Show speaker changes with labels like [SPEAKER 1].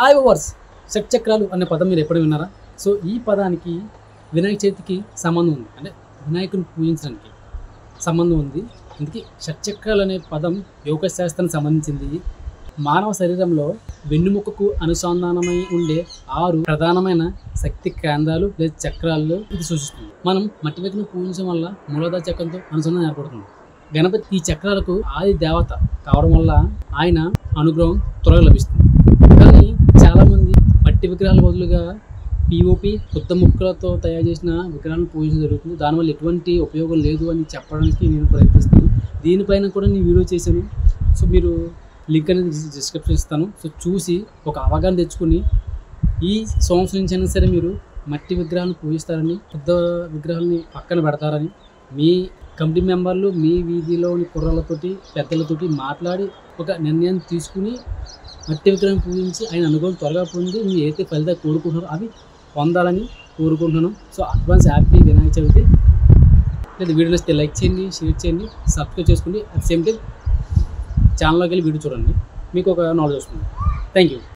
[SPEAKER 1] Overs షట్చక్రాలు అనే పదం మీరు ఎప్పుడు విన్నారా? సో ఈ పదానికి వినాయక చవితికి సంబంధం ఉంది, అంటే వినాయకుని పూజించడానికి సంబంధం ఉంది. అందుకే షట్చక్రాలు అనే పదం యోగ శాస్త్రానికి సంబంధించింది. మానవ శరీరంలో వెన్నుముకకు అనుసంధానమై ఉండే 6 ప్రధానమైన శక్తి కేంద్రాలు లేదా చక్రాల్లో ఇది సూచిస్తుంది. మనం మట్టి విగ్రహం పూజించడం వల్ల మూలాధార చక్రంతో అనుసంధానం ఏర్పడుతుంది. గణపతి ఈ చక్రాలకు ఆది దేవత కావడం వల్ల ఆయన అనుగ్రహం త్వరగా లభిస్తుంది. కానీ చాలామంది మట్టి విగ్రహాల బదులుగా పిఓపి కొత్త ముక్కలతో తయారు చేసిన విగ్రహాలను పూజించడం జరుగుతుంది. దానివల్ల ఎటువంటి ఉపయోగం లేదు అని చెప్పడానికి నేను ప్రయత్నిస్తాను. దీనిపైన కూడా నేను వీడియో చేశాను. సో మీరు లింక్ అనేది డిస్క్రిప్షన్ ఇస్తాను. సో చూసి ఒక అవగాహన తెచ్చుకొని ఈ సంవత్సరం నుంచి అయినా సరే మీరు మట్టి విగ్రహాలను పూజిస్తారని, పెద్ద విగ్రహాలని పక్కన పెడతారని, మీ కమిటీ మెంబర్లు మీ వీధిలోని కుర్రాళ్ళతోటి పెద్దలతోటి మాట్లాడి ఒక నిర్ణయం తీసుకుని మట్టి విగ్రహం పూజించి ఆయన అనుభవం త్వరగా పొంది మీరు ఏదైతే ఫలితాలు కోరుకుంటున్నారో అవి పొందాలని కోరుకుంటున్నాను. So advance happy Vinayaka Chavithi. లేదా వీడియో నచ్చితే లైక్ చేయండి, షేర్ చేయండి, సబ్స్క్రైబ్ చేసుకోండి. అట్ సేమ్ టైం ఛానల్లోకి వెళ్ళి వీడియో చూడండి, మీకు ఒక నాలెడ్జ్ వస్తుంది. Thank you.